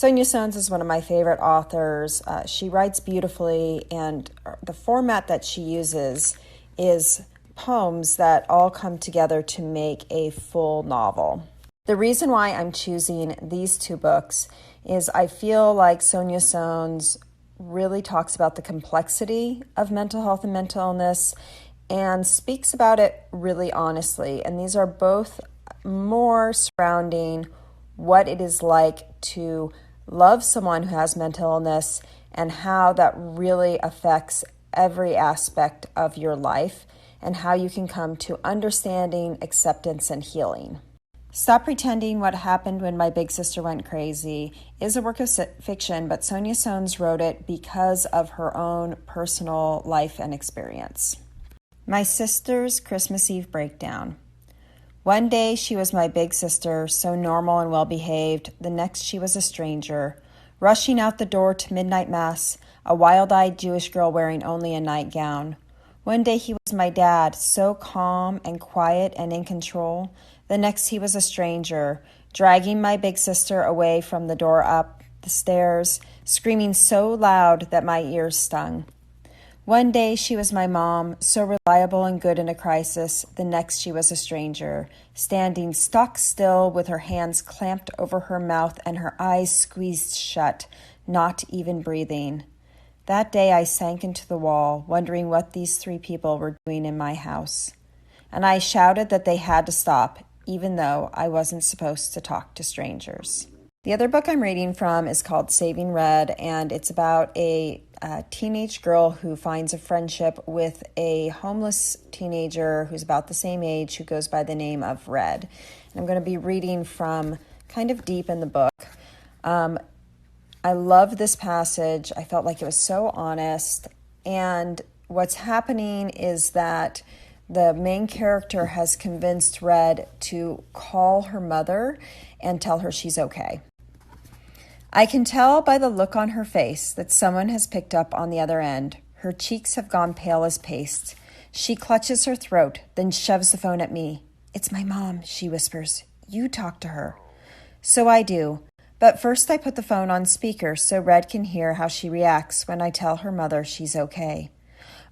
Sonia Sones is one of my favorite authors. She writes beautifully, and the format that she uses is poems that all come together to make a full novel. The reason why I'm choosing these two books is I feel like Sonia Sones really talks about the complexity of mental health and mental illness and speaks about it really honestly. And these are both more surrounding what it is like to love someone who has mental illness and how that really affects every aspect of your life and how you can come to understanding, acceptance, and healing. Stop Pretending What Happened When My Big Sister Went Crazy is a work of fiction, but Sonia Sones wrote it because of her own personal life and experience. My Sister's Christmas Eve Breakdown. One day she was my big sister, so normal and well-behaved. The next she was a stranger, rushing out the door to midnight mass, a wild-eyed Jewish girl wearing only a nightgown. One day he was my dad, so calm and quiet and in control. The next he was a stranger, dragging my big sister away from the door up the stairs, screaming so loud that my ears stung. One day she was my mom, so reliable and good in a crisis. The next she was a stranger, standing stock still with her hands clamped over her mouth and her eyes squeezed shut, not even breathing. That day I sank into the wall, wondering what these three people were doing in my house. And I shouted that they had to stop, even though I wasn't supposed to talk to strangers. The other book I'm reading from is called Saving Red, and it's about a teenage girl who finds a friendship with a homeless teenager who's about the same age who goes by the name of Red. And I'm going to be reading from kind of deep in the book. I love this passage. I felt like it was so honest. And what's happening is that the main character has convinced Red to call her mother and tell her she's okay. I can tell by the look on her face that someone has picked up on the other end. Her cheeks have gone pale as paste. She clutches her throat, then shoves the phone at me. "It's my mom," she whispers. "You talk to her." So I do. But first I put the phone on speaker so Red can hear how she reacts when I tell her mother she's okay.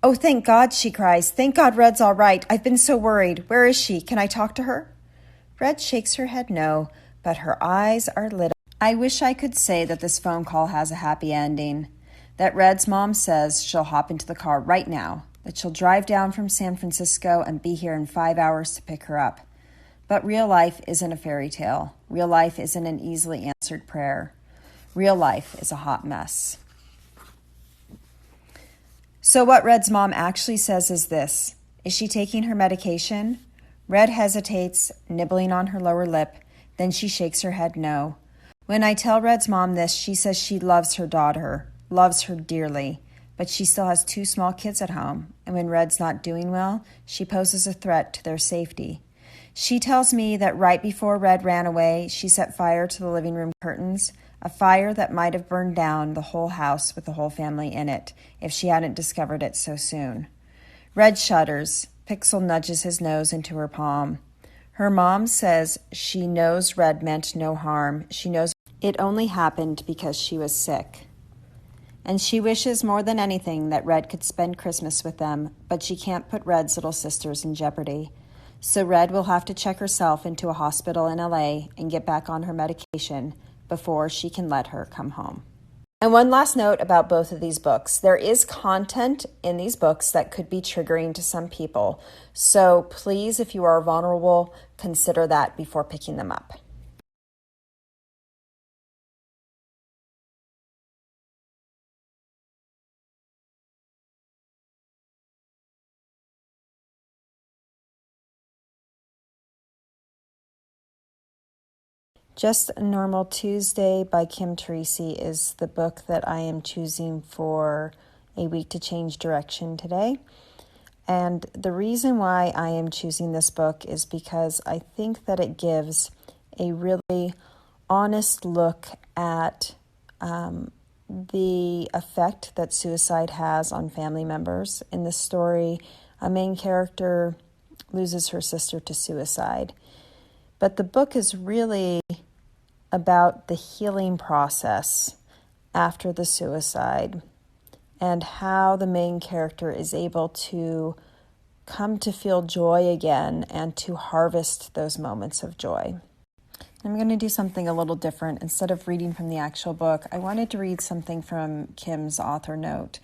"Oh, thank God," she cries. "Thank God Red's all right. I've been so worried. Where is she? Can I talk to her?" Red shakes her head no, but her eyes are lit up. I wish I could say that this phone call has a happy ending, that Red's mom says she'll hop into the car right now, that she'll drive down from San Francisco and be here in 5 hours to pick her up. But real life isn't a fairy tale. Real life isn't an easily answered prayer. Real life is a hot mess. So what Red's mom actually says is this: is she taking her medication? Red hesitates, nibbling on her lower lip. Then she shakes her head no. When I tell Red's mom this, she says she loves her daughter, loves her dearly, but she still has 2 small kids at home, and when Red's not doing well, she poses a threat to their safety. She tells me that right before Red ran away, she set fire to the living room curtains, a fire that might have burned down the whole house with the whole family in it if she hadn't discovered it so soon. Red shudders. Pixel nudges his nose into her palm. Her mom says she knows Red meant no harm. She knows it only happened because she was sick. And she wishes more than anything that Red could spend Christmas with them, but she can't put Red's little sisters in jeopardy. So Red will have to check herself into a hospital in LA and get back on her medication before she can let her come home. And one last note about both of these books. There is content in these books that could be triggering to some people. So please, if you are vulnerable, consider that before picking them up. Just a Normal Tuesday by Kim Teresi is the book that I am choosing for a week to change direction today. And the reason why I am choosing this book is because I think that it gives a really honest look at the effect that suicide has on family members. In the story, a main character loses her sister to suicide. But the book is really about the healing process after the suicide and how the main character is able to come to feel joy again and to harvest those moments of joy. I'm going to do something a little different. Instead of reading from the actual book, I wanted to read something from Kim's author note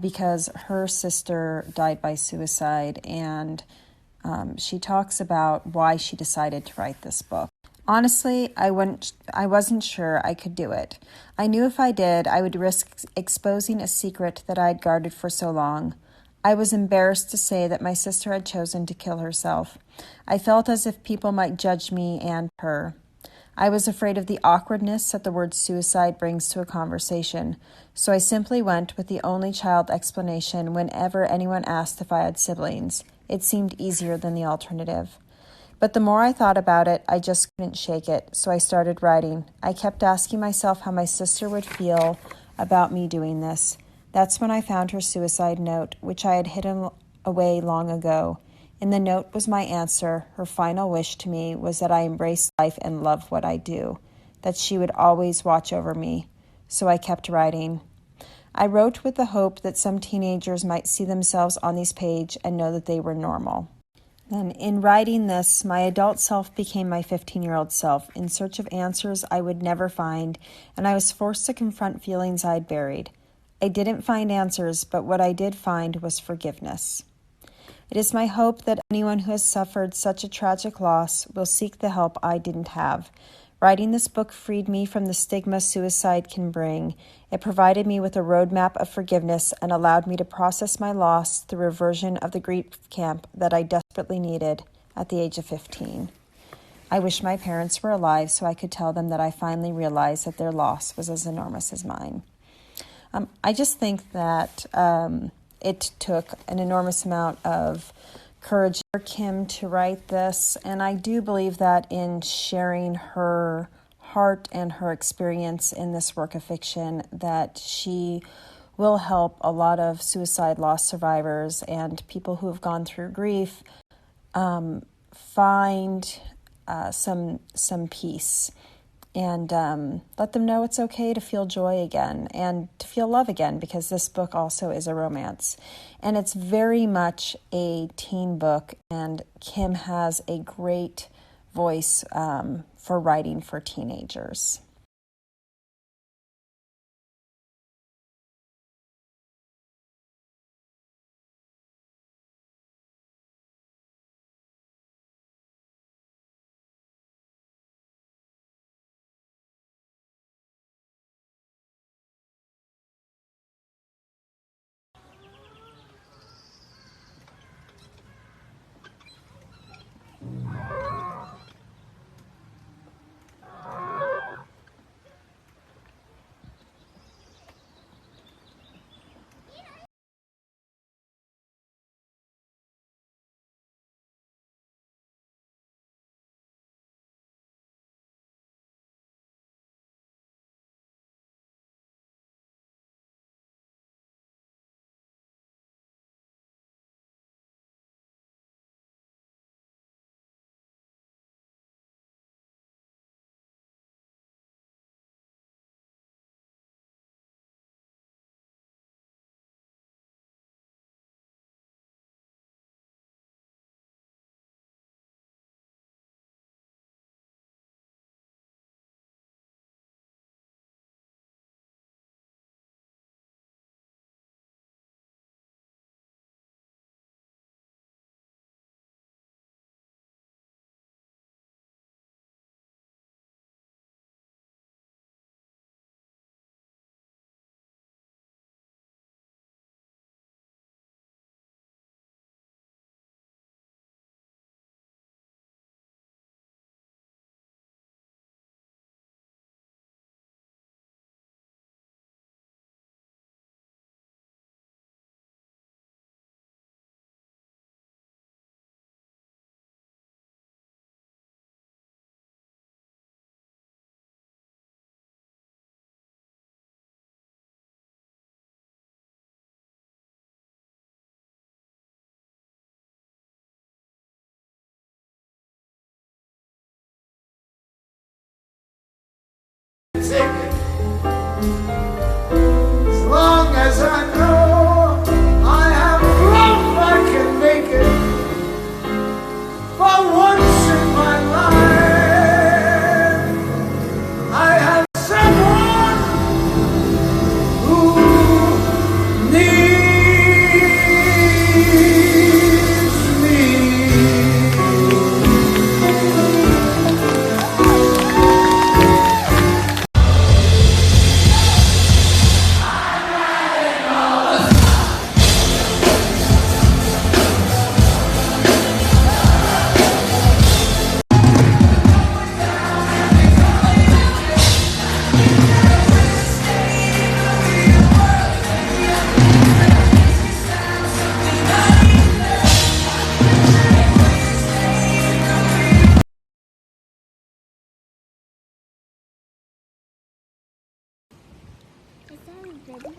because her sister died by suicide, and she talks about why she decided to write this book. Honestly, I wasn't sure I could do it. I knew if I did, I would risk exposing a secret that I had guarded for so long. I was embarrassed to say that my sister had chosen to kill herself. I felt as if people might judge me and her. I was afraid of the awkwardness that the word suicide brings to a conversation, so I simply went with the only child explanation whenever anyone asked if I had siblings. It seemed easier than the alternative. But the more I thought about it, I just couldn't shake it, so I started writing. I kept asking myself how my sister would feel about me doing this. That's when I found her suicide note, which I had hidden away long ago. In the note was my answer. Her final wish to me was that I embrace life and love what I do, that she would always watch over me. So I kept writing. I wrote with the hope that some teenagers might see themselves on this page and know that they were normal. Then, in writing this, my adult self became my 15-year-old self, in search of answers I would never find, and I was forced to confront feelings I'd buried. I didn't find answers, but what I did find was forgiveness. It is my hope that anyone who has suffered such a tragic loss will seek the help I didn't have. Writing this book freed me from the stigma suicide can bring. It provided me with a roadmap of forgiveness and allowed me to process my loss through a version of the grief camp that I desperately needed at the age of 15. I wish my parents were alive so I could tell them that I finally realized that their loss was as enormous as mine. I just think that it took an enormous amount of courage for Kim to write this, and I do believe that in sharing her heart and her experience in this work of fiction, that she will help a lot of suicide loss survivors and people who have gone through grief find some peace, and let them know it's okay to feel joy again and to feel love again, because this book also is a romance. And it's very much a teen book, and Kim has a great voice for writing for teenagers.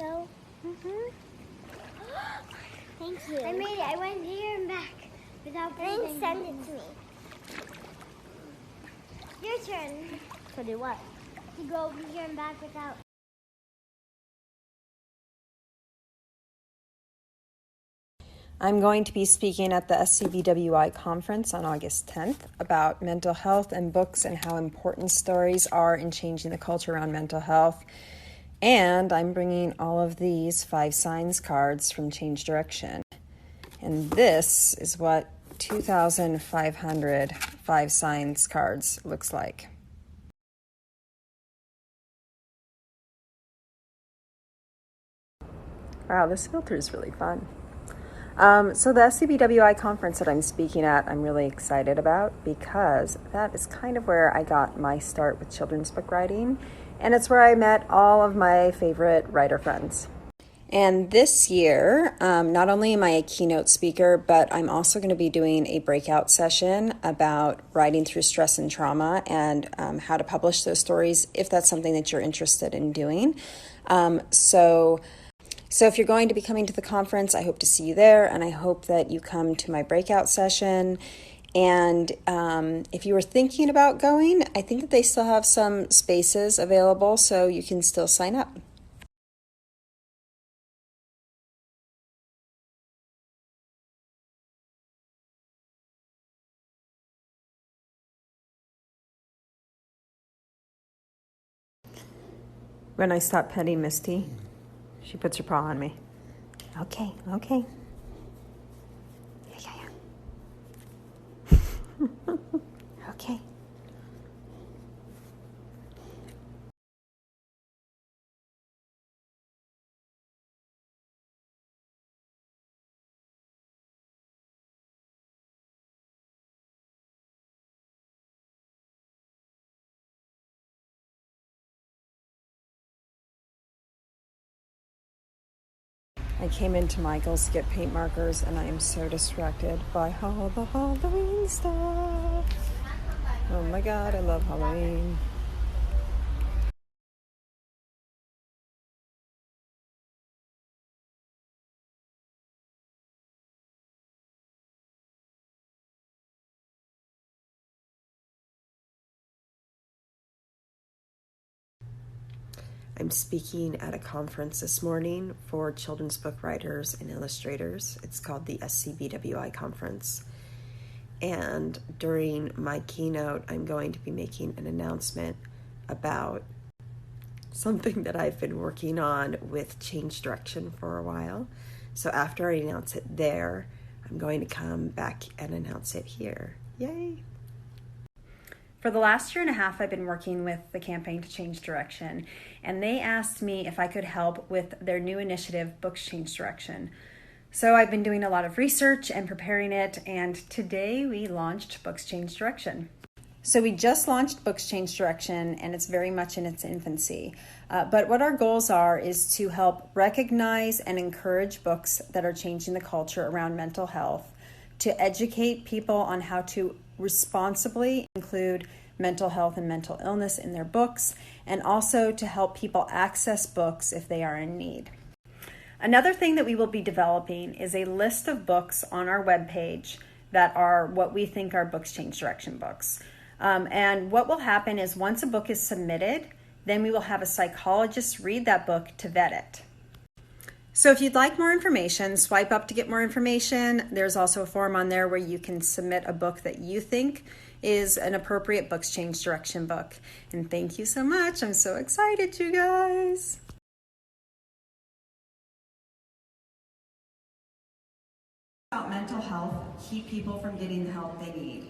So, thank you. I made it. I went here and back without breathing. Then send it to me. Your turn. To do what? To go over here and back without. I'm going to be speaking at the SCBWI conference on August 10th about mental health and books and how important stories are in changing the culture around mental health. And I'm bringing all of these 5 signs cards from Change Direction. And this is what 2,500 5 signs cards looks like. Wow, this filter is really fun. So the SCBWI conference that I'm speaking at, I'm really excited about because that is kind of where I got my start with children's book writing, and it's where I met all of my favorite writer friends. And this year, not only am I a keynote speaker, but I'm also going to be doing a breakout session about writing through stress and trauma and how to publish those stories if that's something that you're interested in doing. So if you're going to be coming to the conference, I hope to see you there, and I hope that you come to my breakout session. And if you were thinking about going, I think that they still have some spaces available, so you can still sign up. When I stop petting Misty, she puts her paw on me. Okay. Yeah. Okay. I came into Michael's to get paint markers, and I am so distracted by all the Halloween stuff. Oh my God, I love Halloween. I'm speaking at a conference this morning for children's book writers and illustrators. It's called the SCBWI conference. And during my keynote, I'm going to be making an announcement about something that I've been working on with Change Direction for a while. So after I announce it there, I'm going to come back and announce it here. Yay! For the last year and a half, I've been working with the Campaign to Change Direction, and they asked me if I could help with their new initiative, Books Change Direction. So I've been doing a lot of research and preparing it, and today we launched Books Change Direction. So we just launched Books Change Direction, and it's very much in its infancy. But what our goals are is to help recognize and encourage books that are changing the culture around mental health, to educate people on how to responsibly include mental health and mental illness in their books, and also to help people access books if they are in need. Another thing that we will be developing is a list of books on our webpage that are what we think are Books Change Direction books. And what will happen is once a book is submitted, then we will have a psychologist read that book to vet it. So if you'd like more information, swipe up to get more information. There's also a form on there where you can submit a book that you think is an appropriate Books Change Direction book. And thank you so much. I'm so excited, you guys. About mental health keep people from getting the help they need.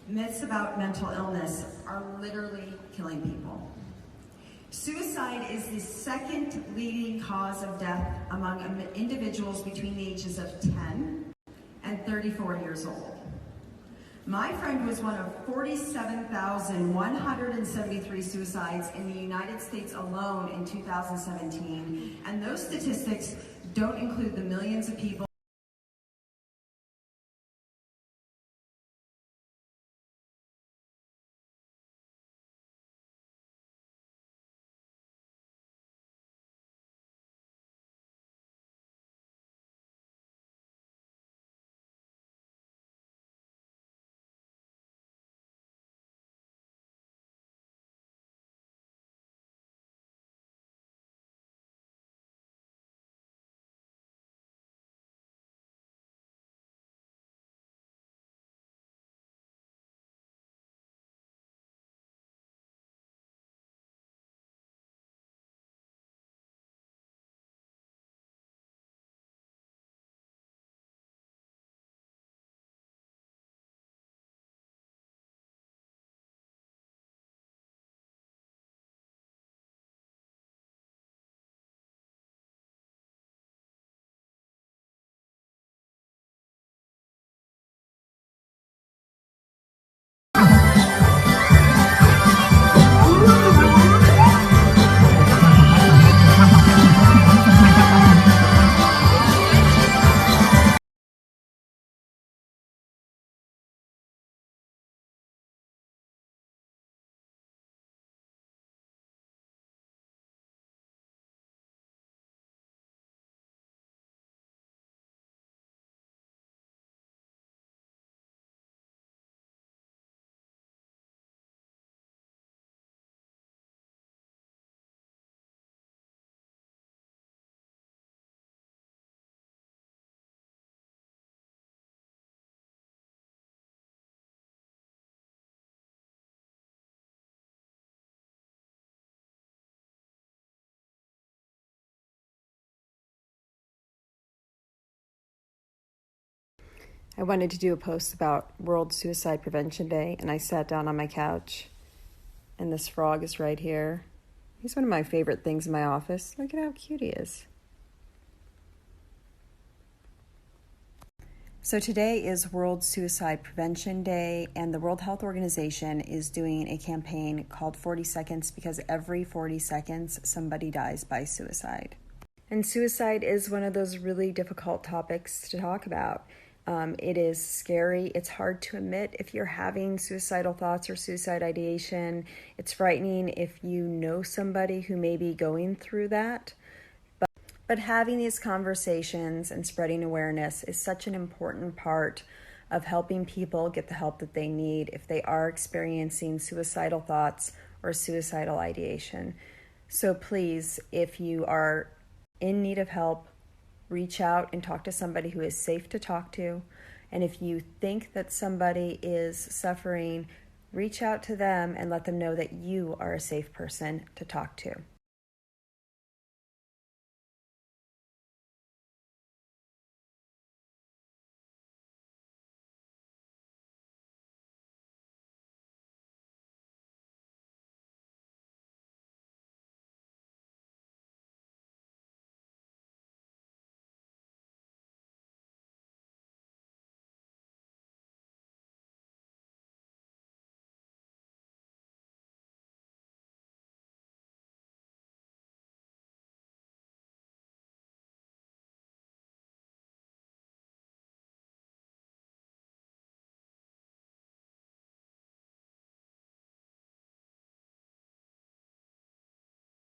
Myths about mental illness are literally killing people. Suicide is the second leading cause of death among individuals between the ages of 10 and 34 years old. My friend was one of 47,173 suicides in the United States alone in 2017, and those statistics don't include the millions of people I wanted to do a post about World Suicide Prevention Day, and I sat down on my couch, and this frog is right here. He's one of my favorite things in my office. Look at how cute he is. So today is World Suicide Prevention Day, and the World Health Organization is doing a campaign called 40 Seconds because every 40 seconds somebody dies by suicide. And suicide is one of those really difficult topics to talk about. It is scary. It's hard to admit if you're having suicidal thoughts or suicide ideation. It's frightening if you know somebody who may be going through that. But having these conversations and spreading awareness is such an important part of helping people get the help that they need if they are experiencing suicidal thoughts or suicidal ideation. So please, if you are in need of help, reach out and talk to somebody who is safe to talk to. And if you think that somebody is suffering, reach out to them and let them know that you are a safe person to talk to.